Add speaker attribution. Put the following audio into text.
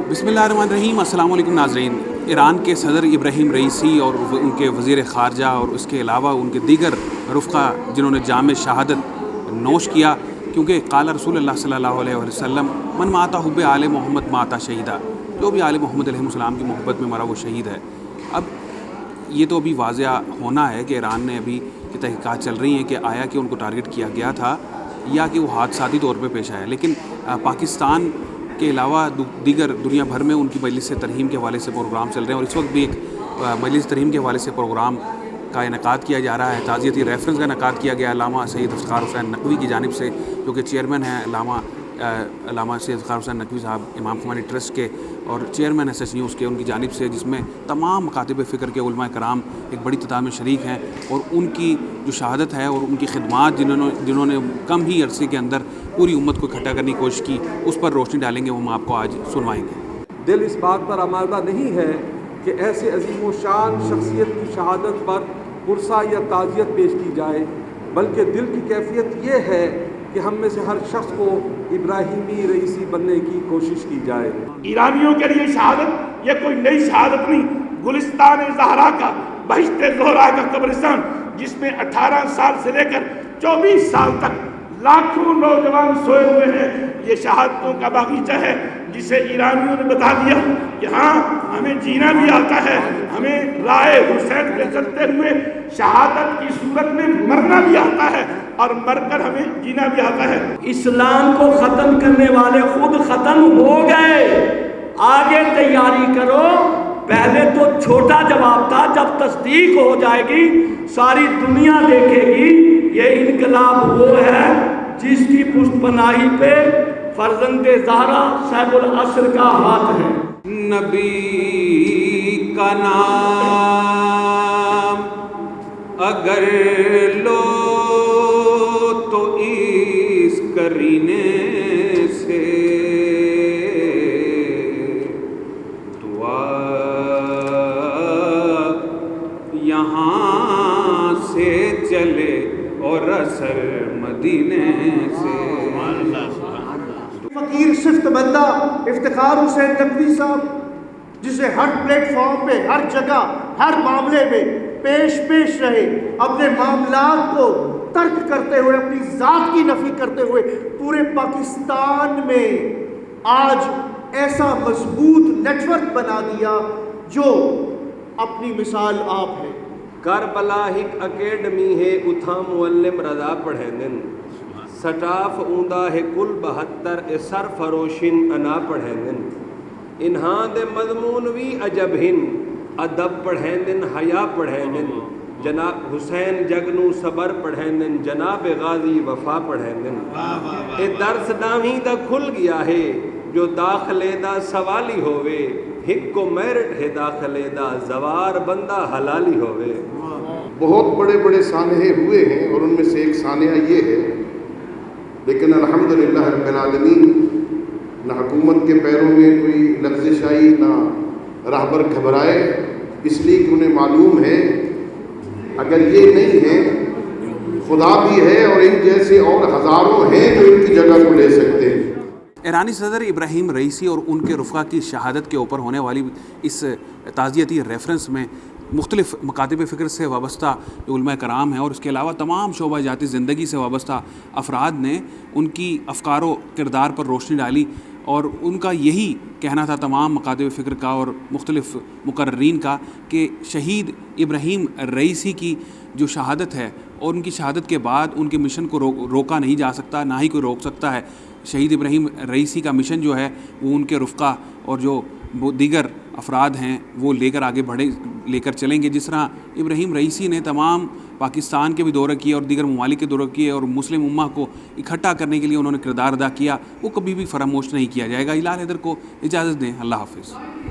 Speaker 1: बिस्मिल्लाहिर्रहमानिर्रहीम। अस्सलाम वालेकुम नाज़रीन। ईरान के सदर इब्राहिम रईसी और उनके वज़ीर ख़ारजा और उसके अलावा उनके दीगर रफ़क़ा जिन्होंने जाम शहादत नोश किया, क्योंकि क़ाल रसूलुल्लाह सल्लल्लाहु अलैहि वसल्लम मन माता हुब्बे आले मोहम्मद माता शहीदा, जो भी आले मोहम्मद अलैहिस्सलाम की मोहब्बत में मरा वो शहीद है। अब ये तो अभी वाज़िया होना है कि ईरान ने अभी की तहक़ीक़ात चल रही हैं कि आया कि उनको टारगेट किया गया था या कि वो हादसाती तौर पे पेश आया। लेकिन पाकिस्तान के अलावा दीगर दुनिया भर में उनकी मजलिस तरहीम के हवाले से प्रोग्राम चल रहे हैं और इस वक्त भी एक मजलिस तरहीम के हवाले से प्रोग्राम का इनकाद किया जा रहा है। ताज़ियती रेफरेंस का इनकाद किया गया अल्लामा सैयद इफ्तिखार हुसैन नकवी की जानिब से, जो कि चेयरमैन हैं अल्लामा सैयद इफ्तिखार हुसैन नकवी साहब इमाम खुमैनी ट्रस्ट के और चेयरमैन SH न्यूज़ के, उनकी जानिब से, जिसमें तमाम मकातिब फ़िक्र के उलमा कराम एक बड़ी तादाद में शरीक हैं और उनकी जो शहादत है और उनकी खिदमात जिन्होंने कम ही अरसे के अंदर पूरी उम्मत को इकट्ठा करने की कोशिश की, उस पर रोशनी डालेंगे। हम आपको आज सुनवाएंगे।
Speaker 2: दिल इस बात पर आमादा नहीं है कि ऐसे अजीम व शान शख्सियत की शहादत पर पुरसा या ताज़ियत पेश की जाए, बल्कि दिल की कैफियत ये है कि हम में से हर शख्स को इब्राहिमी रईसी बनने की कोशिश की जाए।
Speaker 3: ईरानियों के लिए शहादत ये कोई नई शहादत नहीं, गुलिस्तान ज़हरा का, बहिश्ते ज़ोहरा का कब्रिस्तान, जिसमें 18 साल से लेकर 24 साल तक लाखों नौजवान सोए हुए हैं, ये शहादतों का बागीचा है, जिसे ईरानियों ने बता दिया कि हाँ, हमें जीना भी आता है, हमें राहे हुसैन पे चलते हुए शहादत की सूरत में मरना भी आता है और मरकर हमें जीना भी आता है।
Speaker 4: इस्लाम को ख़त्म करने वाले खुद ख़त्म हो गए, आगे तैयारी करो। पहले तो छोटा जवाब था, जब तस्दीक हो जाएगी सारी दुनिया देखेगी ये इनकलाब वो है जिसकी पुष्टपनाही पे फर्जंदे ज़हरा साहिबुल असर का हाथ है।
Speaker 1: नबी का नाम अगर लो तो इस करीने से दुआ यहाँ से चले और असर मदीने से।
Speaker 5: फ़कीर सिफ्त बंदा इफ्तिखार हुसैन नकवी साहब, जिसे हर प्लेटफॉर्म पे, हर जगह, हर मामले में पेश रहे, अपने मामलात को तर्क करते हुए, अपनी ज़ात की नफ़ी करते हुए पूरे पाकिस्तान में आज ऐसा मजबूत नेटवर्क बना दिया जो अपनी मिसाल आप है।
Speaker 6: करबला हिक अकेडमी है उथा मुअल्लिम रजा पढ़ेंदन, सटाफ ऊंदा है कुल 72 ए सर फरोशिन अना पढ़ेंदन, इन्हां दे मजमून भी अजब हिन, अदब पढ़ेंदन, हया पढ़ेंदन, जनाब हुसैन जगनू सबर पढ़ेंदन, जनाब गाजी वफा पढ़ेंदन। ए दर्स डावी दा खुल गया है जो दाखले दा सवाली होवे, हिक को मेरिट है दाखले दा जवार बंदा हलाली होवे।
Speaker 7: बहुत बड़े बड़े सानहे हुए हैं और उनमें से एक सानहा ये है, लेकिन अल्हम्दुलिल्लाह रब्बिल आलमीन, ना हुकूमत के पैरों में कोई लफ्ज़िश आई, ना राहबर घबराए, इसलिए कि उन्हें मालूम है अगर ये नहीं है खुदा भी है और इन जैसे और हज़ारों हैं जो इनकी जगह को ले सकते हैं।
Speaker 1: ईरानी सदर इब्राहिम रईसी और उनके रफ़क़ा की शहादत के ऊपर होने वाली इस ताज़ियती रेफरेंस में मुख्तलिफ़ मकातिब फ़िक्र से वाबस्ता जो उलमा कराम हैं और इसके अलावा तमाम शोबा जाती ज़िंदगी से वाबस्ता अफराद ने उनकी अफ़कार व किरदार पर रोशनी डाली और उनका यही कहना था तमाम मकातिब फ़िक्र का और मुख्तलिफ़ मुकर्रीन का कि शहीद इब्राहिम रईसी की जो शहादत है और उनकी शहादत के बाद उनके मिशन को रोका नहीं जा सकता, ना ही कोई रोक सकता है। शहीद इब्राहिम रईसी का मिशन जो है वो उनके रफ़क़ा और जो दीगर अफराद हैं वो लेकर चलेंगे। जिस तरह इब्राहिम रईसी ने तमाम पाकिस्तान के भी दौरे किए और दीगर ममालिक के दौरे किए और मुस्लिम उम्मा को इकट्ठा करने के लिए उन्होंने किरदार अदा किया, वो कभी भी फरामोश नहीं किया जाएगा। इलाल हैदर को इजाज़त दें। अल्लाह हाफ़िज़।